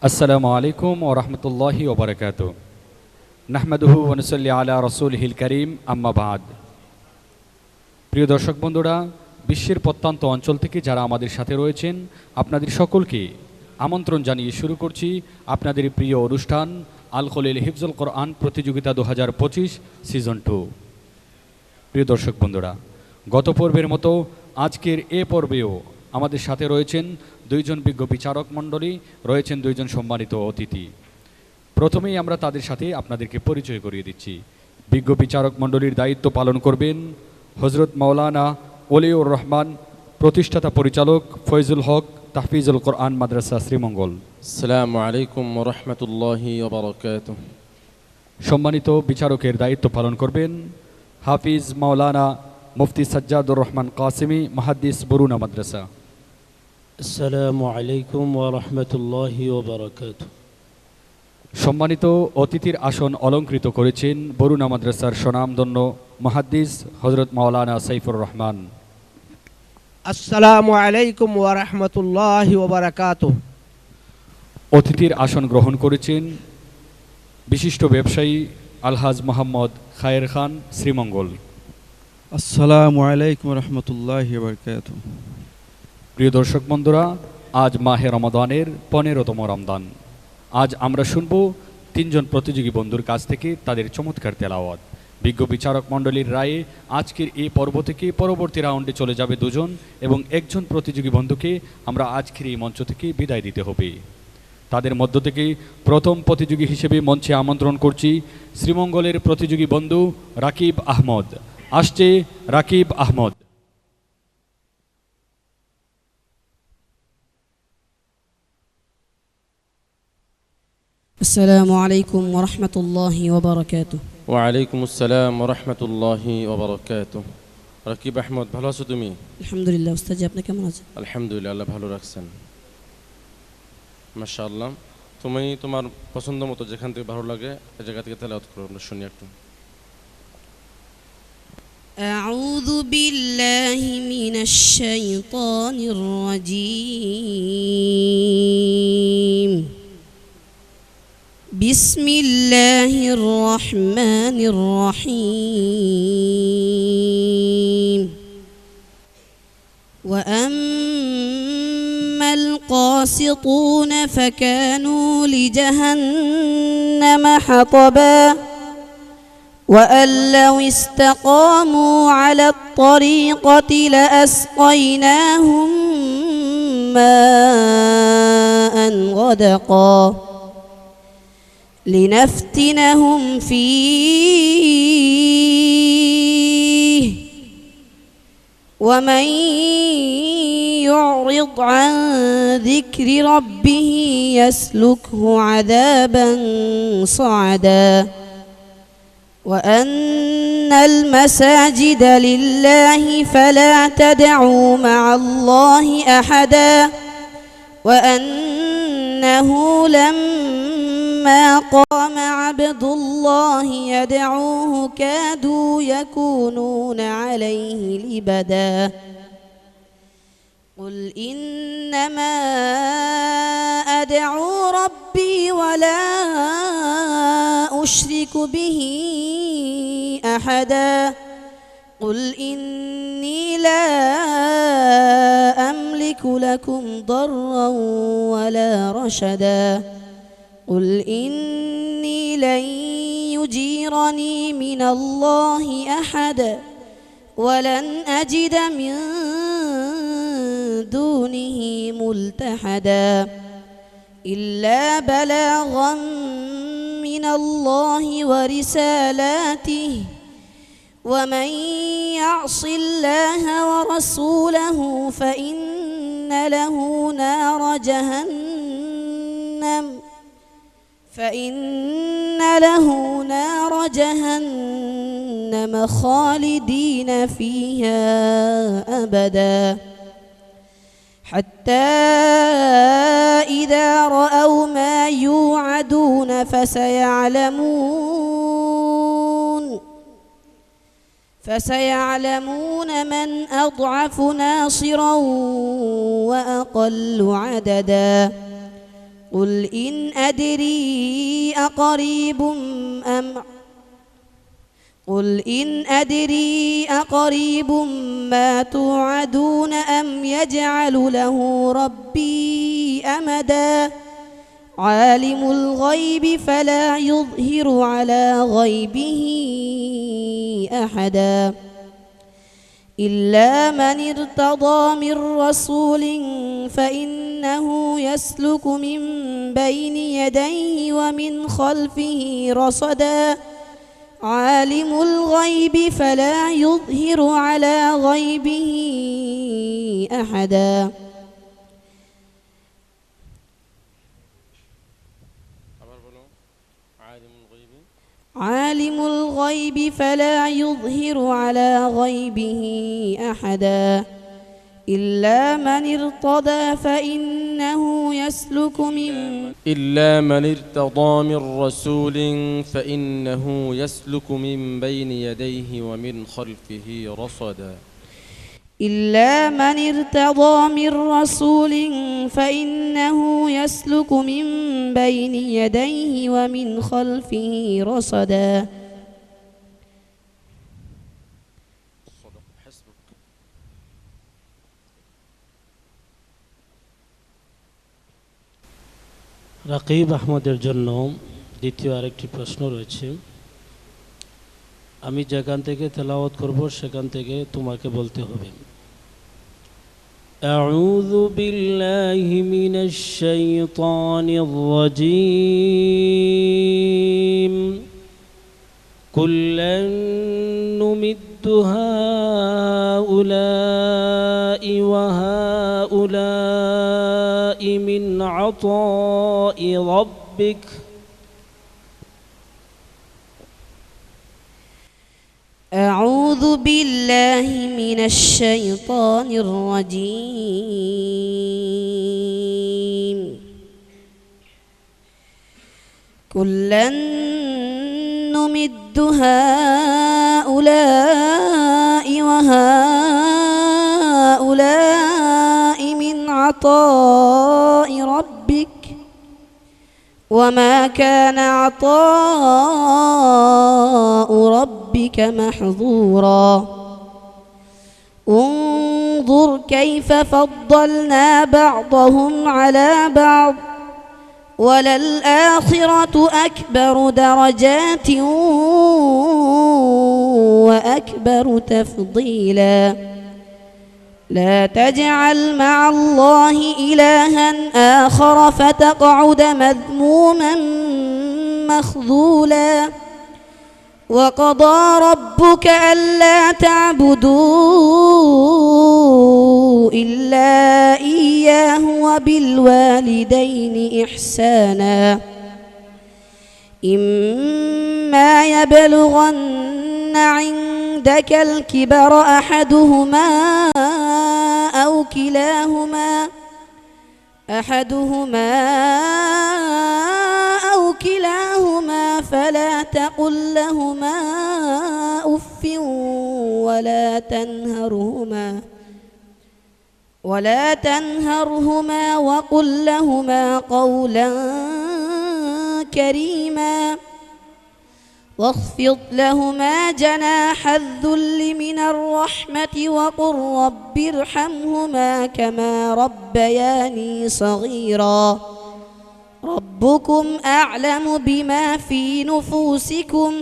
আসসালামু আলাইকুম ওয়া রাহমাতুল্লাহি ওয়া বারাকাতুহু। নাহমাদুহু ওয়া নুসাল্লি আলা রাসূলিহিল কারীম, আম্মা বা'দ। প্রিয় দর্শক বন্ধুরা, বিশ্বের প্রত্যন্ত অঞ্চল থেকে যারা আমাদের সাথে রয়েছেন, আপনাদের সকলকে আমন্ত্রণ জানিয়ে শুরু করছি আপনাদের প্রিয় অনুষ্ঠান আল খলিল হিফজুল কোরআন প্রতিযোগিতা 2025 সিজন 2। প্রিয় দর্শক বন্ধুরা, গত পর্বের মতো আজকের এ পর্বেও আমাদের সাথে রয়েছেন দুইজন বিজ্ঞ বিচারক মণ্ডলী, রয়েছেন দুইজন সম্মানিত অতিথি। প্রথমেই আমরা তাদের সাথে আপনাদেরকে পরিচয় করিয়ে দিচ্ছি। বিজ্ঞ বিচারক মণ্ডলীর দায়িত্ব পালন করবেন হজরত মাওলানা ওলিউর রহমান, প্রতিষ্ঠাতা পরিচালক ফয়জুল হক, তাহফিজুল কোরআন মাদ্রাসা শ্রীমঙ্গল। আসসালামু আলাইকুম ওয়া রাহমাতুল্লাহি ওয়া বারাকাতুহু। সম্মানিত বিচারকের দায়িত্ব পালন করবেন হাফিজ মাওলানা মুফতি সাজ্জাদুর রহমান কাসিমি, মুহাদ্দিস বরুণা মাদ্রাসা। আসসালামু আলাইকুম ওয়া রাহমাতুল্লাহি ওয়া বারাকাতুহু। সম্মানিত অতিথির আসন অলঙ্কৃত করেছেন বরুণা মাদ্রাসার স্বনামধন্য মুহাদ্দিস হযরত মাওলানা সাইফুর রহমান। আসসালামু আলাইকুম ওয়া রাহমাতুল্লাহি ওয়া বারাকাতুহু। অতিথির আসন গ্রহণ করেছেন বিশিষ্ট ব্যবসায়ী আলহাজ মোহাম্মদ খায়ের খান, শ্রীমঙ্গল। আসসালামু আলাইকুম রহমতুল্লাহি ওয়া বারাকাতুহু। প্রিয় দর্শক বন্ধুরা, আজ মাহে রমাদানের 15তম রমজান। আজ আমরা শুনব তিনজন প্রতিযোগী বন্ধুর কাছ থেকে তাদের চমৎকার তেলাওয়াত। বিজ্ঞ বিচারক মণ্ডলীর রায়ে আজকের এই পর্ব থেকে পরবর্তী রাউন্ডে চলে যাবে দুজন, এবং একজন প্রতিযোগী বন্ধুকে আমরা আজকের এই মঞ্চ থেকে বিদায় দিতে হবে। তাদের মধ্য থেকে প্রথম প্রতিযোগী হিসেবে মঞ্চে আমন্ত্রণ করছি শ্রীমঙ্গলের প্রতিযোগী বন্ধু রাকিব আহমদ। আসছে রাকিব আহমদ। আসসালামু আলাইকুম ওয়া রাহমাতুল্লাহি ওয়া বারাকাতুহু। ওয়া আলাইকুম আসসালাম ওয়া রাহমাতুল্লাহি ওয়া বারাকাতুহু। রাকিব আহমদ, ভালো আছো তুমি? আলহামদুলিল্লাহ। উস্তাদ জি, আপনি কেমন আছেন? আলহামদুলিল্লাহ, আল্লাহ ভালো রাখছেন। মাশাআল্লাহ। তুমি তোমার পছন্দ মতো যেখান থেকে ভালো লাগে এই জায়গা থেকে তেলাওয়াত করো, আমরা শুনি একটু। আউযু বিল্লাহি মিনাশ শাইতানির রাজীম। বিসমিল্লাহির রহমানির রহিম। ওয়া আম্মাল কাসিতুনা ফাকানু লিজাহান্নামা হাতাবা وأن لو استقاموا على الطريقة لأسقيناهم ماء غدقا لنفتنهم فيه ومن يعرض عن ذكر ربه يسلكه عذابا صعدا وأن المساجد لله فلا تدعوا مع الله أحدا وأنه لما قام عبد الله يدعوه كادوا يكونون عليه لبدا قل إنما أدعو ربي ولا أشرك به أحدا قل إني لا أملك لكم ضرا ولا رشدا قل إني لن يجيرني من الله أحد ولن أجد من دونه ملتحدا إلا بلاغا من الله ورسالاته ومن يعص الله ورسوله فإن له نار جهنم خالدين فيها أبدا حتى إذا رأوا ما يوعدون فسيعلمون من أضعف ناصرا وأقل عددا قل إن أدري أقريب ما توعدون أم يجعل له ربي أمدا عالم الغيب فلا يظهر على غيبه أحدا إلا من ارتضى من رسول فإنه يسلك من بين يديه ومن خلفه رصدا عالم الغيب فلا يظهر على غيبه أحدا عالم الغيب فلا يظهر على غيبه أحدا إلا من ارتضى فإنه يسلك من بين يديه ومن خلفه رصدا إلا من ارتضى من رسول فإنه يسلك من بين يديه ومن خلفه رصدا রাকিব আহমদের জন্য দ্বিতীয় আরেকটি প্রশ্ন রয়েছে। আমি যেখান থেকে তেলাওয়াত করব সেখান থেকে তোমাকে বলতে হবে। আউযু বিল্লাহি মিনাশ শাইতানির রাজীম কুল্লান নুমিদ্দু হাউলাই ওয়া হাউলাই মিন আতাই রাব্বিক أعوذ بالله من الشيطان الرجيم كلا نمد هؤلاء وهؤلاء من عطاء ربك وما كان عطاء ربك محظورا انظر كيف فضلنا بعضهم على بعض وللآخرة أكبر درجات وأكبر تفضيلا لا تجعل مع الله إلها آخر فتقعد مذموما مخذولا وقضى ربك ألا تعبدوا إلا إياه وبالوالدين إحسانا إما يبلغن عندك الكبر أحدهما أو كلاهما فلا تقل لهما أف ولا تنهرهما وقل لهما قولا كريما واخفض لهما جناح الذل من الرحمة وقل رب ارحمهما كما ربياني صغيرا ربكم أعلم بما في نفوسكم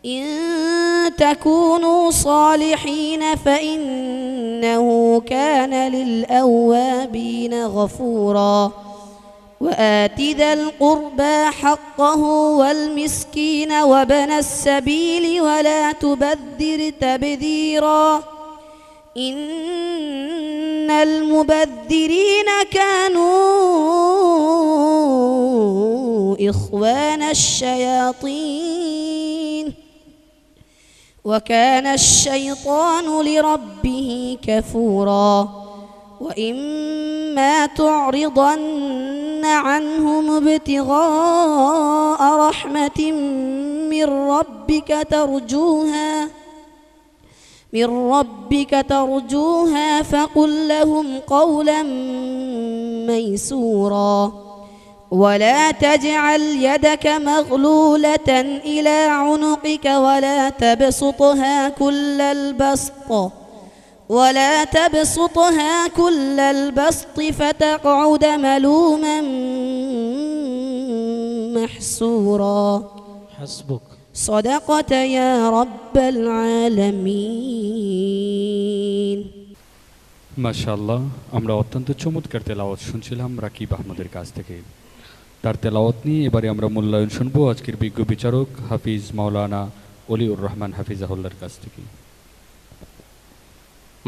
إن تكونوا صالحين فإنه كان للأوابين غفورا وآت ذا القربى حقه والمسكين وابن السبيل ولا تبذر تبذيرا إن المبذرين كانوا إخوان الشياطين وكان الشيطان لربه كفورا وإما تعرضن عنهم ابتغاء رحمة من ربك ترجوها فقل لهم قولا ميسورا ولا تجعل يدك مغلولة إلى عنقك ولا تبسطها كل البسط فتقعد ملوما محسورا حسبك صدقت يا رب العالمين মাশাআল্লাহ, আমরা অত্যন্ত চমৎকার তেলাওয়াত শুনছিলাম রাকিব আহমদের কাছ থেকে। তার তেলাওয়াত নিয়ে এবারে আমরা মূল্যায়ন শুনবো আজকের বিজ্ঞ বিচারক হাফিজ মাওলানা অলিউর রহমান হাফিজাহুল্লাহর কাছ থেকে।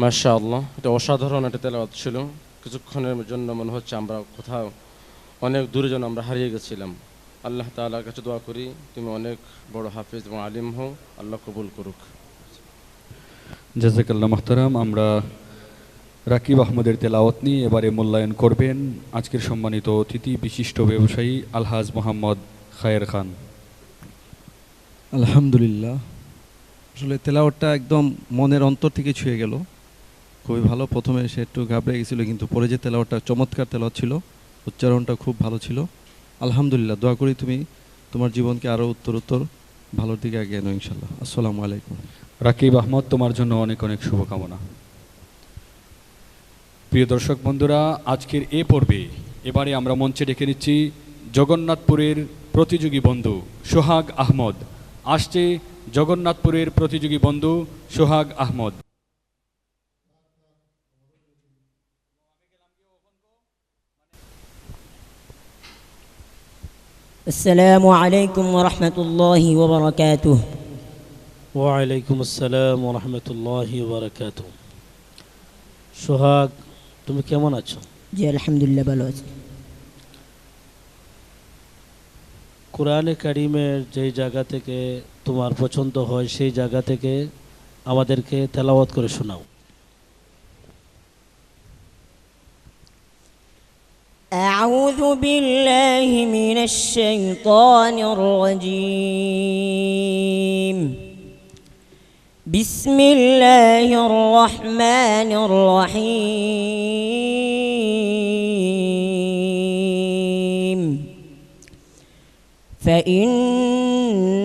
মাশাআল্লাহ, এটা অসাধারণ একটা তেলাওয়াত ছিল। কিছুক্ষণের জন্য মনে হচ্ছে আমরা কোথাও অনেক দূরে যেন আমরা হারিয়ে গেছিলাম। আল্লাহ তাআলার কাছে দোয়া করি তুমি অনেক বড় হাফিজ এবং আলিম হও, আল্লাহ কবুল করুক। জাযাকাল্লাহ মুহতারাম। আমরা রাকিব আহমদের তেলাওয়াত নিয়ে এবারে মূল্যায়ন করবেন আজকের সম্মানিত অতিথি বিশিষ্ট ব্যবসায়ী আলহাজ মোহাম্মদ খায়ের খান। আলহামদুলিল্লাহ, আসলে তেলাওয়াতটা একদম মনের অন্তর থেকে ছুঁয়ে গেল, খুবই ভালো। প্রথমে সে একটু ঘাবড়ে গেছিলো, কিন্তু পরে যে তেলাওয়াতটা চমৎকার তেলাওয়াত ছিল, উচ্চারণটা খুব ভালো ছিল। আলহামদুলিল্লাহ, দোয়া করি তুমি তোমার জীবনকে আরও উত্তরোত্তর ভালোর দিকে এগিয়ে নাও ইনশাল্লাহ। আসসালামু আলাইকুম। রাকিব আহমদ, তোমার জন্য অনেক অনেক শুভকামনা। প্রিয় দর্শক বন্ধুরা, আজকের এ পর্বে এবারে আমরা মঞ্চে ডেকে নিচ্ছি জগন্নাথপুরের প্রতিযোগী বন্ধু সোহাগ আহমদ। আসছে জগন্নাথপুরের প্রতিযোগী বন্ধু সোহাগ আহমদ। السلام عليكم ورحمة الله وبركاته। ওয়ালাইকুম আসসালাম ওয়া রাহমাতুল্লাহি ওয়া বারাকাতুহু। সোহাগ, তুমি কেমন আছো? জি আলহামদুলিল্লাহ ভালো আছি। কোরআনে কারিমের যেই জায়গা থেকে তোমার পছন্দ হয় সেই জায়গা থেকে আমাদেরকে তেলাওয়াত করে শোনাও। أعوذ بالله من الشيطان الرجيم. بسم الله الرحمن الرحيم.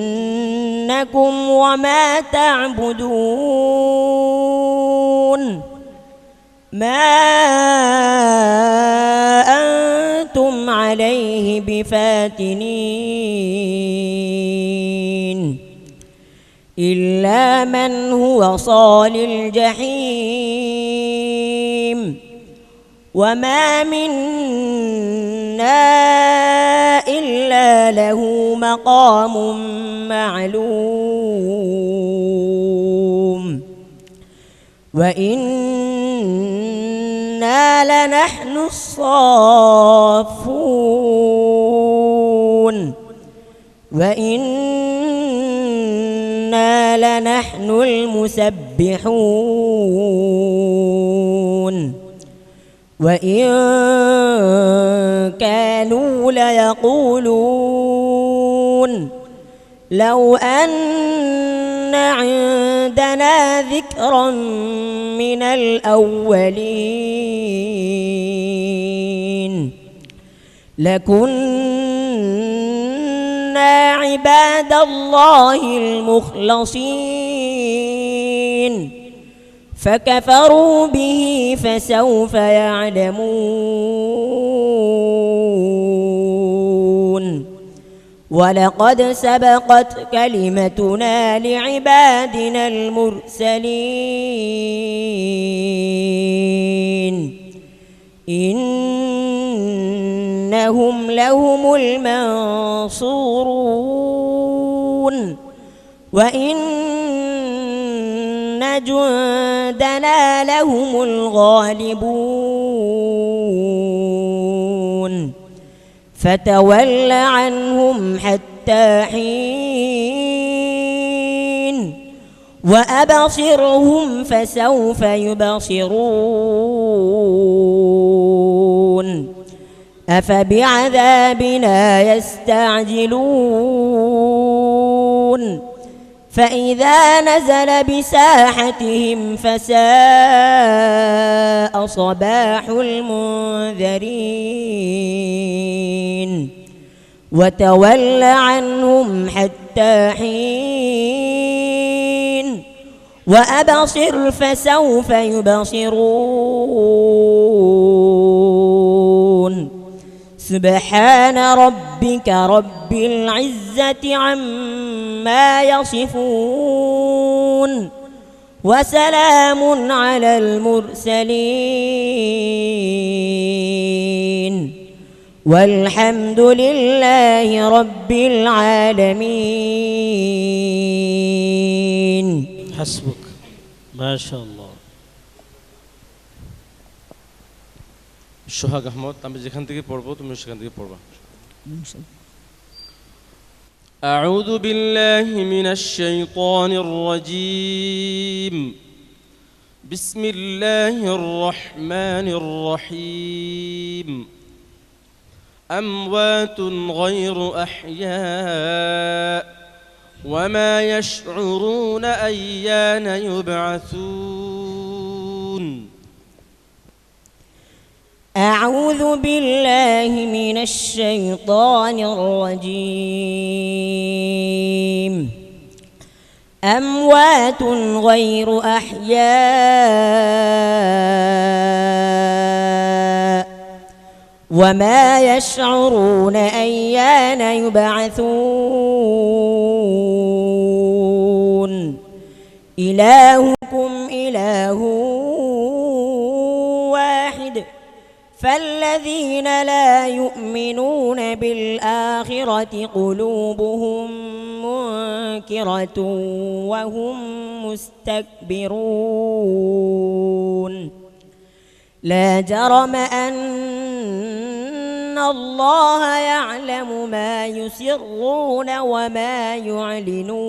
فإنكم وما تعبدون ما أنتم عليه بفاتنين إلا من هو صال الجحيم وما منا إلا له مقام معلوم وإنا لنحن الصافون وإنا لنحن المسبحون وإن كانوا ليقولون لو أن عندنا ذكرا من الأولين لكنا عباد الله المخلصين فكفروا به فسوف يعلمون ولقد سبقت كلمتنا لعبادنا المرسلين إنهم لهم المنصورون وإن جندنا لهم الغالبون فتول عنهم حتى حين وأبصرهم فسوف يبصرون أفبعذابنا يستعجلون فإذا نزل بساحتهم فساء صباح المنذرين وتول عنهم حتى حين وأبصر فسوف يبصرون سبحان ربك رب العزة عما يصفون وسلام على المرسلين والحمد لله رب العالمين. حسبك ما شاء الله. সোহাগ আহমদ, আমি যেখান থেকে পড়বো তুমি সেখান থেকে পড়বা। أعوذ بالله من الشيطان الرجيم. بسم الله الرحمن الرحيم. أموات غير أحياء وما يشعرون أيان يبعثون. أعوذ بالله من الشيطان الرجيم. أموات غير أحياء وما يشعرون أيان يبعثون. إلهكم إله واحد فالذين لا يؤمنون بالآخرة قلوبهم منكرة وهم مستكبرون. لا جرم أن الله يعلم ما يسرون وما يعلنون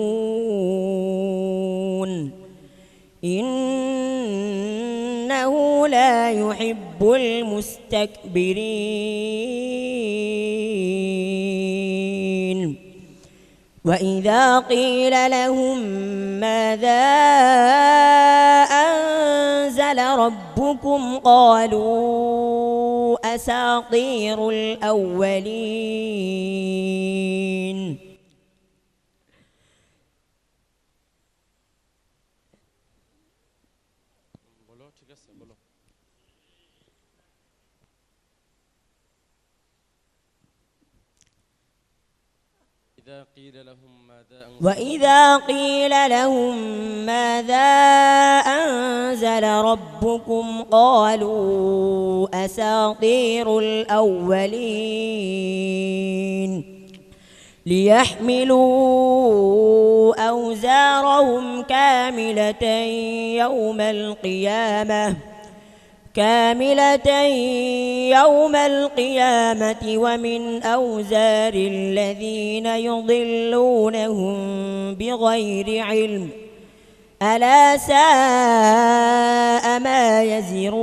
إنه لا يحب المستكبرين. وإذا قيل لهم ماذا أنزل ربكم قالوا أساطير الأولين. وإذا قيل لهم ماذا أنزل ربكم قالوا أساطير الأولين. ليحملوا أوزارهم كاملة يوم القيامة ومن أوزار الذين يضلونهم بغير علم ألا ساء ما يزرون.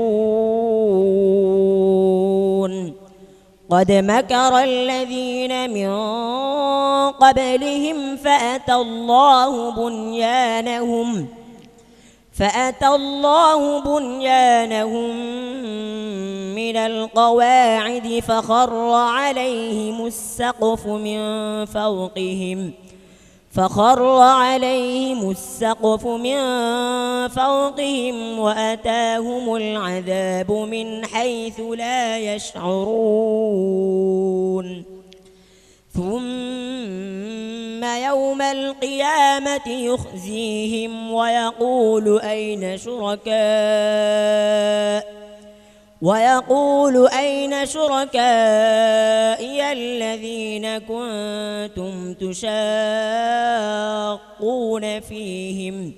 قد مكر الذين من قبلهم فأتى الله بنيانهم من القواعد فخر عليهم السقف من فوقهم وأتاهم العذاب من حيث لا يشعرون. ثم يوم القيامة يخزيهم ويقول أين شركائي الذين كنتم تشاقون فيهم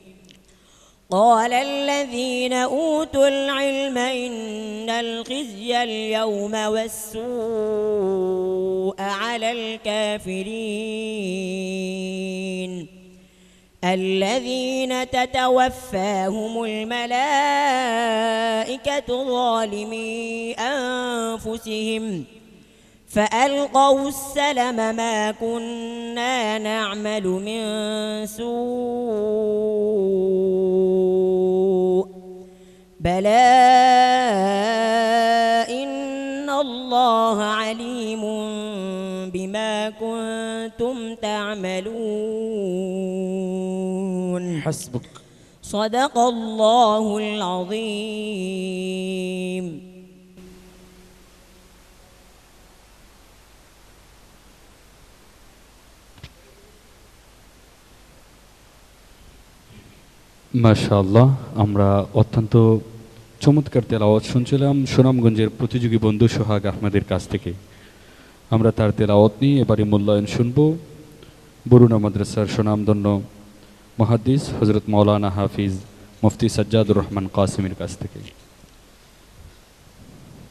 قال الذين أوتوا العلم إن الخزي اليوم والسوء على الكافرين الذين تتوفاهم الملائكة ظالمي أنفسهم فألقوا السلم ما كنا نعمل من سوء بلى إن الله عليم بما كنتم تعملون حسبك صدق الله العظيم মাশাআল্লাহ, আমরা অত্যন্ত চমৎকার তেলাওয়াত শুনছিলাম সুনামগঞ্জের প্রতিযোগী বন্ধু সোহাগ আহমেদের কাছ থেকে। আমরা তার তেলাওয়াত নিয়ে এবারে মূল্যায়ন শুনব বরুণা মাদ্রাসার সুনামধন্য মুহাদ্দিস হযরত মাওলানা হাফিজ মুফতি সাজ্জাদুর রহমান কাসিমের কাছ থেকে।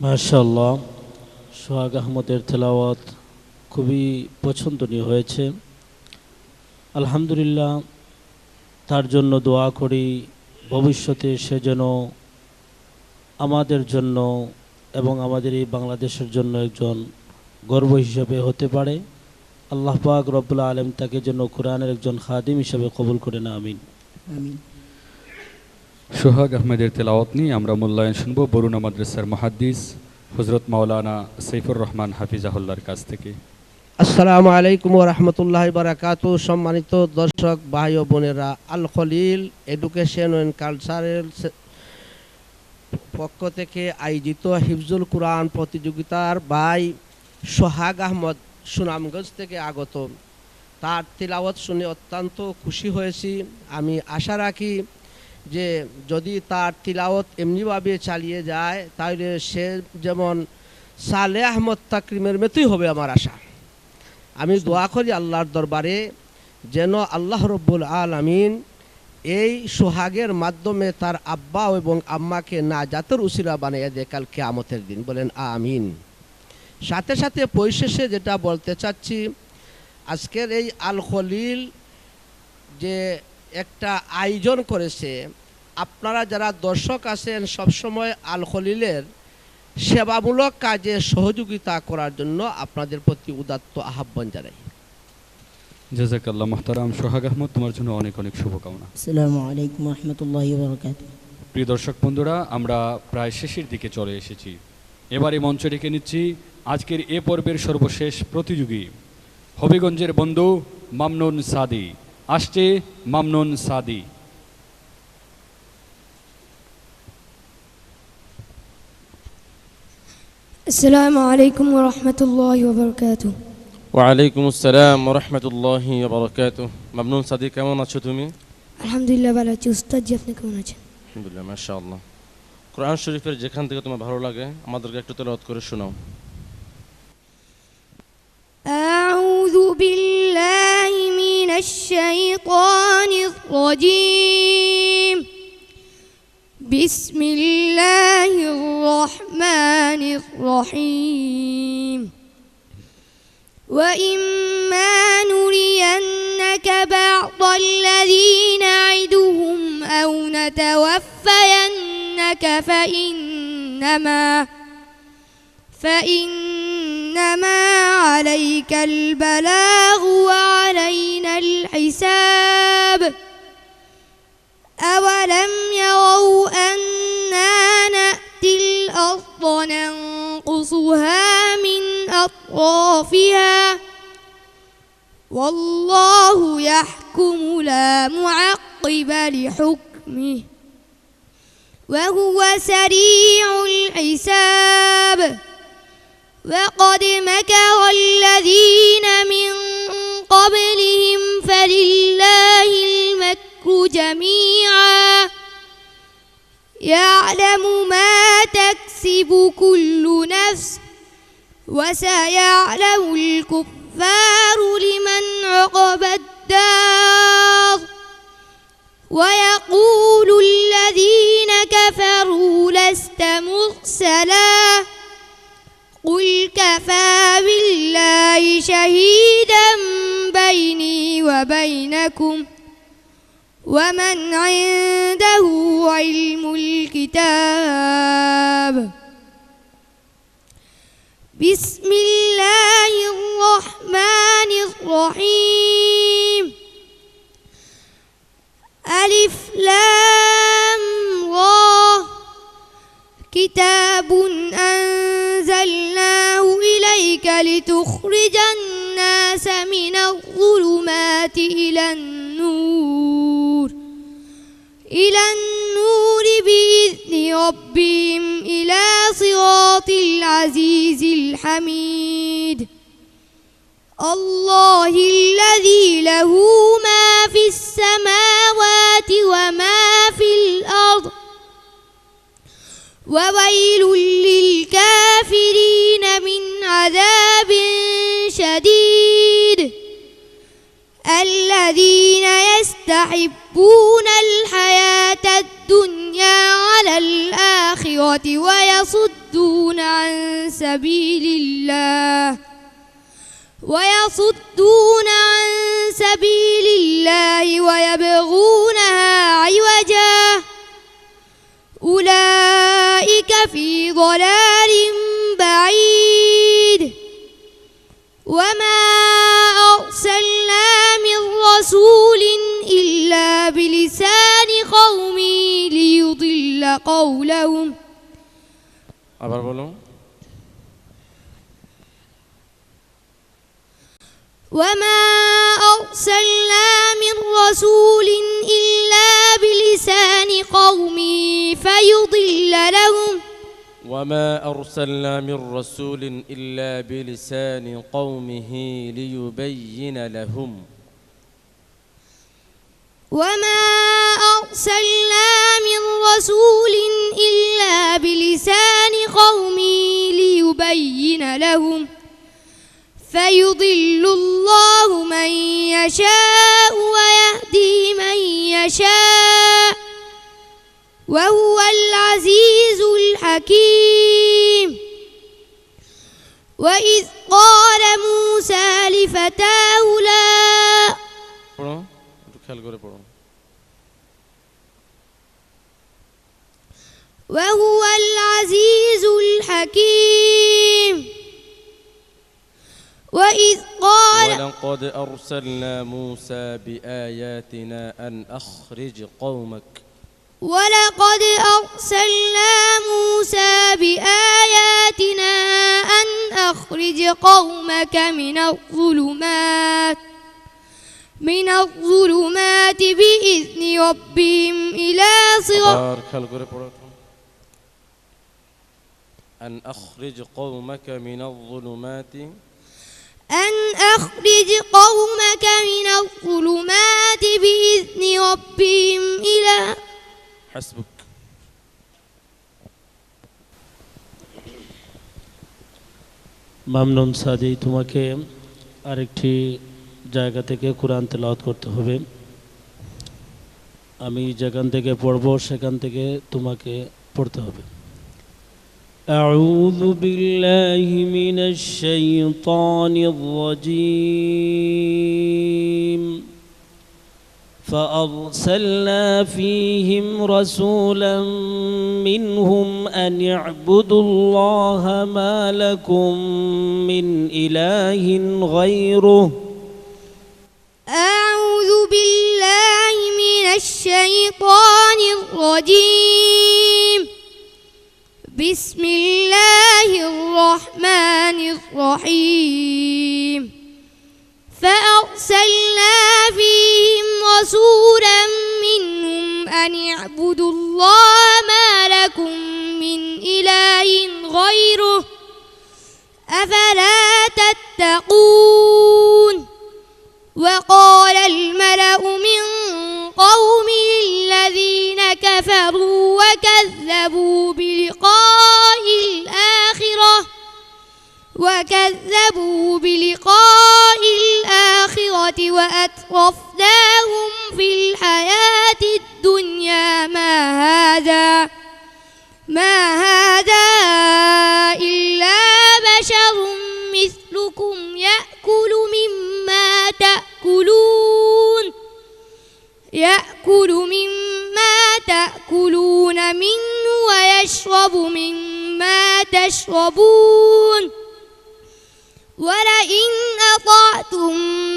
মাশাআল্লাহ, সোহাগ আহমদের তেলাওয়াত খুবই পছন্দনীয় হয়েছে। আলহামদুলিল্লাহ, তার জন্য দোয়া করি ভবিষ্যতে সে যেন আমাদের জন্য এবং আমাদের এই বাংলাদেশের জন্য একজন গর্ব হিসেবে হতে পারে। আল্লাহ পাক রব্বুল আলম তাকে যেন কোরআনের একজন খাদিম হিসেবে কবুল করে না, আমিন। সোহাগ আহমেদের তেলাওয়াত নিয়ে আমরা মূল্যায়ন শুনব বরুণা মাদ্রাসার মুহাদ্দিস হযরত মাওলানা সাইফুর রহমান হাফিজাহুল্লাহর কাছ থেকে। আসসালামু আলাইকুম ওয়া রাহমাতুল্লাহি ওয়া বারাকাতুহু। সম্মানিত দর্শক ভাই ও বোনেরা, আল খলিল এডুকেশন অ্যান্ড কালচারাল পক্ষ থেকে আয়োজিত হিফজুল কোরআন প্রতিযোগিতার ভাই সোহাগ আহমদ সুনামগঞ্জ থেকে আগত, তার তিলাওয়াত শুনে অত্যন্ত খুশি হয়েছি। আমি আশা রাখি যে যদি তার তিলাওয়াত এমনিভাবে চালিয়ে যায় তাহলে সে যেমন সালে আহমদ তাকরিমের মতোই হবে আমার আশা। আমি দোয়া করি আল্লাহর দরবারে যেন আল্লাহ রব্বুল আলামিন এই সোহাগের মাধ্যমে তার আব্বা এবং আম্মাকে নাজাতের উসিলা বানিয়ে দেয় কাল কিয়ামতের দিন, বলেন আমিন। সাথে সাথে পরিশেষে যেটা বলতে চাচ্ছি, আজকের এই আল খলিল যে একটা আয়োজন করেছে, আপনারা যারা দর্শক আছেন সবসময় আল খলিলের সেবামূলক কাজে সহযোগিতা করার জন্য আপনাদের প্রতি উদাত্ত আহ্বান জানাই। জাযাকাল্লাহ মুহতারাম সোহাগ আহমদ, তোমার জন্য অনেক অনেক শুভকামনা। আসসালামু আলাইকুম ওয়া রাহমাতুল্লাহি ওয়া বারাকাতুহু। প্রিয় দর্শক বন্ধুরা, আমরা প্রায় শেষের দিকে চলে এসেছি। এবারে মঞ্চে ডেকে নিচ্ছি আজকের এ পর্বের সর্বশেষ প্রতিযোগী হবিগঞ্জের বন্ধু মামনুন সাদি। আসছে মামনুন সাদি। السلام عليكم ورحمة الله وبركاته. ওয়ালাইকুম আসসালাম ওয়া রাহমাতুল্লাহি ওয়া বারাকাতুহু। মামনুন সাদি, কেমন আছো তুমি? الحمد لله ভালো আছি। উস্তাদ জি, আপনি কেমন আছেন? আলহামদুলিল্লাহ, মাশাআল্লাহ। কোরআন শরীফের যেখান থেকে তোমার ভালো লাগে আমাদেরকে একটু তেলাওয়াত করে শোনাও। أعوذ بالله من الشيطان الرجيم. بسم الله الرحمن الرحيم. وإما نرينك بعض الذي نعدهم أو نتوفينك فإنما عليك البلاغ وعلينا الحساب. أولم يروا أنا نأتي الأرض ننقصها من أطرافها والله يحكم لا معقب لحكمه وهو سريع الحساب. وقد مكر الذين من قبلهم فلله المكر جميعا يعلم ما تكسب كل نفس وسيعلم الكفار لمن عقبى الدار. ويقول الذين كفروا لست مرسلا قل كفى بالله شهيدا بيني وبينكم ومن عنده علم الكتاب. بسم الله الرحمن الرحيم ألف لام را كتاب أنزلناه إليك لتخرج الناس من الظلمات إلى النور بإذن ربهم إلى صراط العزيز الحميد الله الذي له ما في السماوات وما في الأرض وويل للكافرين من عذاب شديد الذين يستحبون الحياة الدنيا على الآخرة ويصدون عن سبيل الله ويبغونها عوجا أولئك في ضلال بعيد وما أرسلنا من رسول إلا بلسان قومه ليضل قولهم আবার বলো وما أرسلنا من رسول إلا بلسان قومه فيضل لهم وما أرسلنا من رسول إلا بلسان قومه ليبين لهم وما أرسلنا من رسول إلا بلسان قومه ليبين لهم فيضل الله من يشاء ويهدي من يشاء وهو العزيز الحكيم وإذ قال موسى لفتاه لا পড়ো একটু খেয়াল করে পড়ো وهو العزيز الحكيم وإذ قال ولقد أرسلنا موسى بآياتنا أن أخرج قومك ولقد أرسلنا موسى بآياتنا أن أخرج قومك من الظلمات بإذن ربهم إلى صراط আর খেয়াল করে পড়ো أن أخرج قومك من الظلمات بإذن ربهم إلى حسبك মামনুন সাদি তোমাকে আরেকটি জায়গা থেকে কোরআন তেলাওয়াত করতে হবে আমি যেখান থেকে পড়ব সেখান থেকে তোমাকে পড়তে হবে أعوذ بالله من الشيطان الرجيم فأرسلنا فيهم رسولا منهم أن اعبدوا الله ما لكم من إله غيره أعوذ بالله من الشيطان الرجيم بسم الله الرحمن الرحيم فأرسلنا فيهم رسولا منهم أن اعبدوا الله ما لكم من إله غيره أفلا تتقون وقال الملأ من قومه الذين كفروا وكذبوا بلقاء الآخرة وأترفناهم في الحياة الدنيا ما هذا إلا بشر مثلكم يأكل مما تأكلون منه ويشرب مما تشربون ولئن أطعتم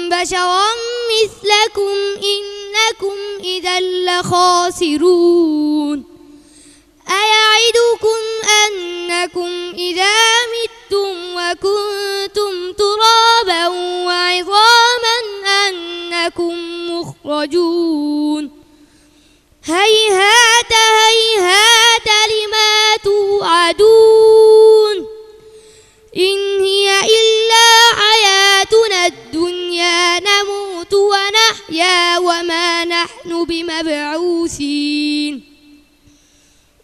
بشرا مثلكم إنكم إذا لخاسرون أيعدكم أنكم إذا متم وكنتم ترابا وعظاما أنكم مخرجون هيهات هيهات لما توعدون إن هي إلا حياتنا الدنيا نموت ونحيا وما نحن بمبعوثين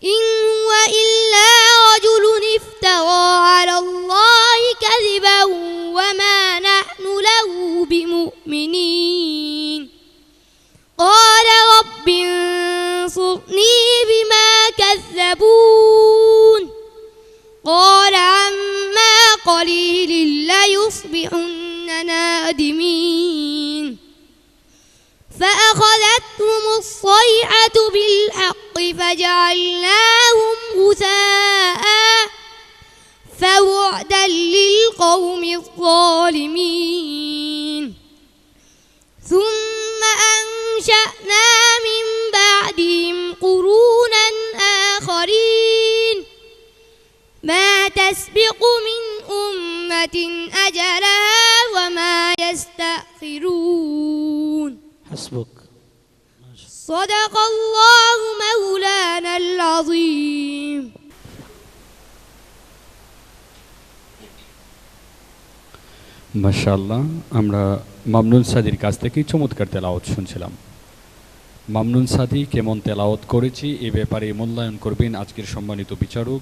إن هو إلا رجل افترى على الله كذبا وما نحن له بمؤمنين قال رب انصرني بما كذبون قال عما قليل ليصبحن نادمين فأخذتهم الصيحة بالحق فجعلناهم غثاء فبعدا للقوم الظالمين ثم أنشأنا من بعدهم قرونا آخرين ما تسبق من أمة أجلها وما يستأخرون হাসবুক। صدق الله مولانا العظيم মাশাআল্লাহ, আমরা মামনুন সাদির কাছ থেকে চমৎকার তেলাওয়াত শুনছিলাম। মামনুন সাদি কেমন তেলাওয়াত করেছি এ ব্যাপারে মূল্যায়ন করবেন আজকের সম্মানিত বিচারক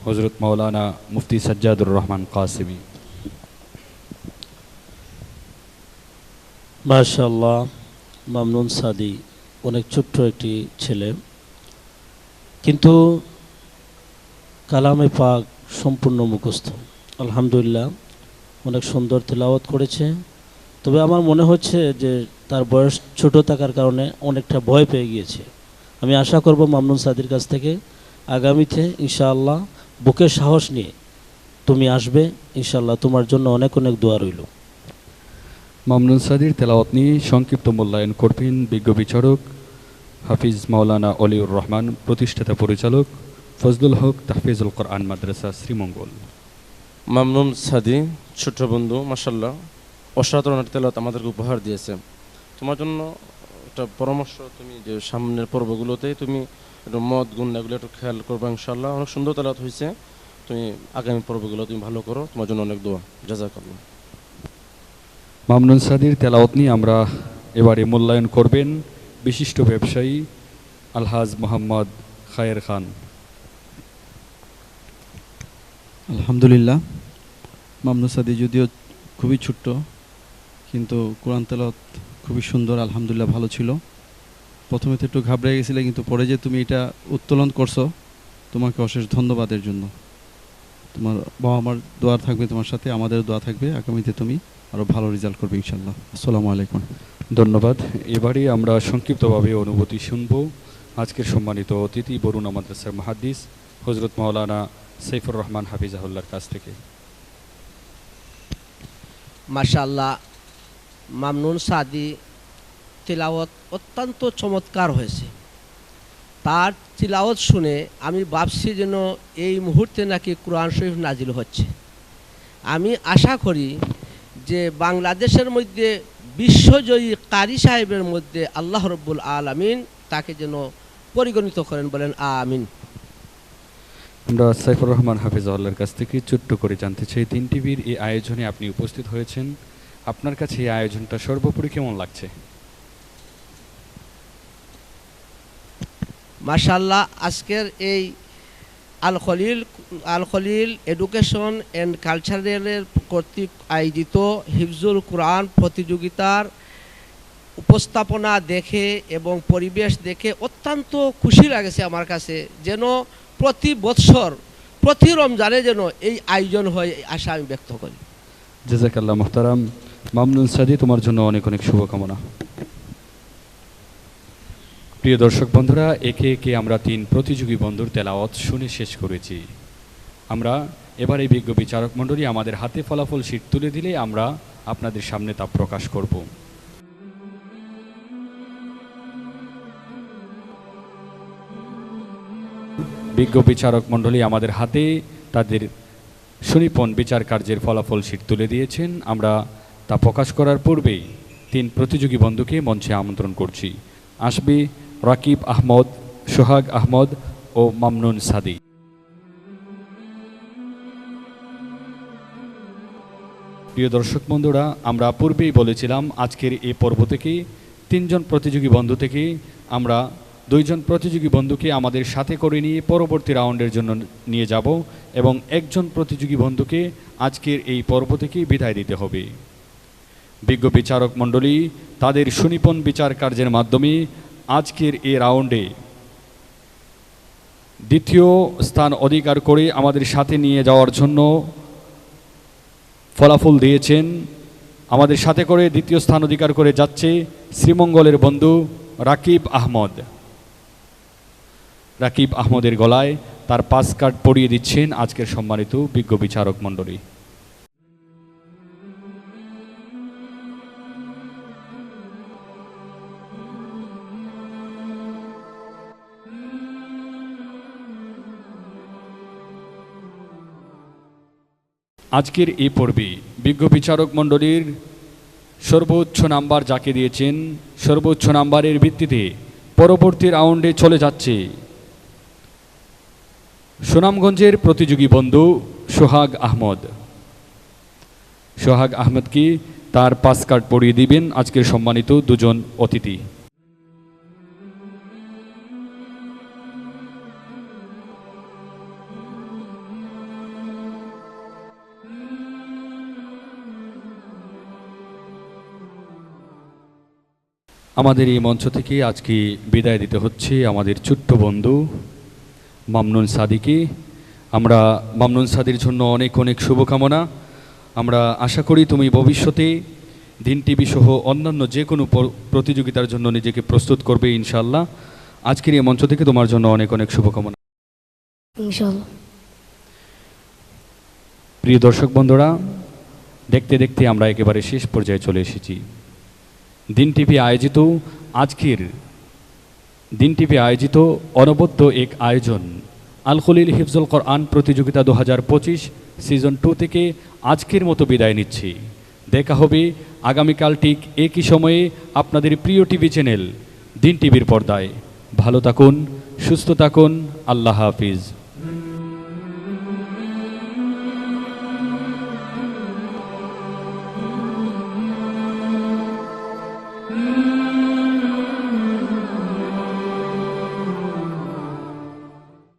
হযরত মাওলানা মুফতি সাজ্জাদুর রহমান কাসেমি। মাশাআল্লাহ, মামনুন সাদি অনেক ছোট্ট একটি ছেলে, কিন্তু কালামে পাক সম্পূর্ণ মুখস্থ। আলহামদুলিল্লাহ, অনেক সুন্দর তেলাওয়াত করেছে। তবে আমার মনে হচ্ছে যে তার বয়স ছোট থাকার কারণে অনেকটা ভয় পেয়ে গিয়েছে। আমি আশা করব মামনুন সাদির কাছ থেকে আগামীতে ইনশাআল্লাহ বুকের সাহস নিয়ে তুমি আসবে। ইনশাআল্লাহ তোমার জন্য অনেক অনেক দোয়া রইল। মামনুন সাদির তেলাওয়াত নিয়ে সংক্ষিপ্ত মূল্যায়ন করবেন বিজ্ঞ বিচারক হাফিজ মাওলানা অলিউর রহমান, প্রতিষ্ঠাতা পরিচালক ফজলুল হক তাহফিজুল কোরআন মাদ্রাসা শ্রীমঙ্গল। মামনুন সাদি ছোট্ট বন্ধু, মাশাল্লাহ অসাধারণ একটা তেলাওয়াত আমাদেরকে উপহার দিয়েছে। তোমার জন্য একটা পরামর্শ, তুমি যে সামনের পর্বগুলোতে তুমি একটু মদ গুণ এগুলো একটু খেয়াল করবে। ইনশাআল্লাহ অনেক সুন্দর তেলাওয়াত হয়েছে, তুমি আগামী পর্বগুলো তুমি ভালো করো। তোমার জন্য অনেক দোয়া, জাযাকাল্লাহ। মামনুন সাদির তেলাওয়াত নিয়ে আমরা এবারে মূল্যায়ন করবেন বিশিষ্ট ব্যবসায়ী আলহাজ মোহাম্মদ খায়ের খান। আলহামদুলিল্লাহ, মামনুন সাদি যদিও খুবই ছোট্ট, কিন্তু কোরআন তেলাওয়াত খুবই সুন্দর। আলহামদুলিল্লাহ ভালো ছিল। প্রথমে তো একটু ঘাবড়ে গেছিলে, কিন্তু পরে যে তুমি এটা উত্তোলন করছো, তোমাকে অশেষ ধন্যবাদের জন্য। তোমার বাবা মার দোয়া থাকবে তোমার সাথে, আমাদের দোয়া থাকবে। আগামীতে তুমি আরও ভালো রেজাল্ট করবে ইনশাল্লাহ। আসসালামু আলাইকুম। ধন্যবাদ। এবারে আমরা সংক্ষিপ্তভাবে অনুভূতি শুনব আজকের সম্মানিত অতিথি বরুণা মাদ্রাসার মুহাদ্দিস হযরত মাওলানা সাইফুর রহমান হাফিজাহুল্লাহর কাছ থেকে। মাশাআল্লাহ, মামনুন সাদি তিলাওয়াত অত্যন্ত চমৎকার হয়েছে। তার তিলাওয়াত শুনে আমি ভাবছি যেন এই মুহূর্তে নাকি কোরআন শরীফ নাজিল হচ্ছে। আমি আশা করি যে বাংলাদেশের মধ্যে বিশ্বজয়ী কারি সাহেবের মধ্যে আল্লাহ রব্বুল আলামিন তাকে যেন পরিগণিত করেন, বলেন আমিন। আমরা সাইফুর রহমান হাফিজাহুল্লাহর কাছ থেকে ছোট্ট করে জানতে চাই, 3 টিভির এই আয়োজনে আপনি উপস্থিত হয়েছেন, আপনার কাছে এই আয়োজনটা সর্বোপরি কেমন লাগছে? মাশাআল্লাহ, আজকের এই আল খলিল এডুকেশন অ্যান্ড কালচারালের কর্তৃক আয়োজিত হিফজুল কোরআন প্রতিযোগিতার উপস্থাপনা দেখে এবং পরিবেশ দেখে অত্যন্ত খুশি লাগেছে আমার কাছে। যেন প্রতি বৎসর প্রতি রমজানে যেন এই আয়োজন হয়, এই আশা আমি ব্যক্ত করি। জাযাকাল্লাহ মুহতারাম। মামনুন সাদি, তোমার জন্য অনেক অনেক শুভকামনা। প্রিয় দর্শক বন্ধুরা, একে একে আমরা 3 প্রতিযোগী বন্ধুর তেলাওয়াত শুনে শেষ করেছি। আমরা এবার এই বিজ্ঞ বিচারক মণ্ডলী আমাদের হাতে ফলাফল শীট তুলে দিলে আমরা আপনাদের সামনে তা প্রকাশ করব। বিজ্ঞ বিচারক মণ্ডলী আমাদের হাতে তাদের সুনিপুণ বিচার কার্যের ফলাফল শীট তুলে দিয়েছেন। আমরা তা প্রকাশ করার পূর্বেই 3 প্রতিযোগী বন্ধুকে মঞ্চে আমন্ত্রণ করছি। আসবে রাকিব আহমদ, সোহাগ আহমদ ও মামনুন সাদি। প্রিয় দর্শক বন্ধুরা, আমরা পূর্বেই বলেছিলাম আজকের এই পর্ব থেকে 3 জন প্রতিযোগী বন্ধু থেকে আমরা 2 জন প্রতিযোগী বন্ধুকে আমাদের সাথে করে নিয়ে পরবর্তী রাউন্ডের জন্য নিয়ে যাব এবং 1 জন প্রতিযোগী বন্ধুকে আজকের এই পর্ব থেকে বিদায় দিতে হবে। বিজ্ঞ বিচারক মণ্ডলী তাদের সুনিপুণ বিচার কার্যের মাধ্যমে আজকের এই রাউন্ডে 2য় স্থান অধিকার করে আমাদের সাথে নিয়ে যাওয়ার জন্য ফলাফল দিয়েছেন। আমাদের সাথে করে 2য় স্থান অধিকার করে যাচ্ছে শ্রীমঙ্গলের বন্ধু রাকিব আহমদ। রাকিব আহমদের গলায় তার পাস কার্ড পরিয়ে দিচ্ছেন আজকের সম্মানিত বিজ্ঞ বিচারক মণ্ডলী। আজকের এই পর্বে বিজ্ঞ বিচারক মণ্ডলীর সর্বোচ্চ নাম্বার যাকে দিয়েছেন, সর্বোচ্চ নাম্বারের ভিত্তিতে পরবর্তী রাউন্ডে চলে যাচ্ছে সুনামগঞ্জের প্রতিযোগী বন্ধু সোহাগ আহমদ। সোহাগ আহমদকে তার পাস কার্ড পরিয়ে দিবেন আজকের সম্মানিত 2 জন অতিথি। আমাদের এই মঞ্চ থেকে আজকে বিদায় দিতে হচ্ছে আমাদের ছোট্ট বন্ধু মামনুন সাদিকে। আমরা মামনুন সাদির জন্য অনেক অনেক শুভকামনা। আমরা আশা করি তুমি ভবিষ্যতে দিন টিভি সহ অন্যান্য যে কোনো প্রতিযোগিতার জন্য নিজেকে প্রস্তুত করবে ইনশাআল্লাহ। আজকের এই মঞ্চ থেকে তোমার জন্য অনেক অনেক শুভকামনা ইনশাআল্লাহ। প্রিয় দর্শক বন্ধুরা, দেখতে দেখতে আমরা একেবারে শেষ পর্যায়ে চলে এসেছি। দিন টিভি আয়োজিত অনবদ্য এক আয়োজন আল খলিল হিফজুল কোরআন প্রতিযোগিতা 2025 সিজন 2 থেকে আজকের মতো বিদায় নিচ্ছি। দেখা হবে আগামীকাল ঠিক একই সময়ে আপনাদের প্রিয় টিভি চ্যানেল দিন টিভির পর্দায়। ভালো থাকুন, সুস্থ থাকুন, আল্লাহ হাফিজ।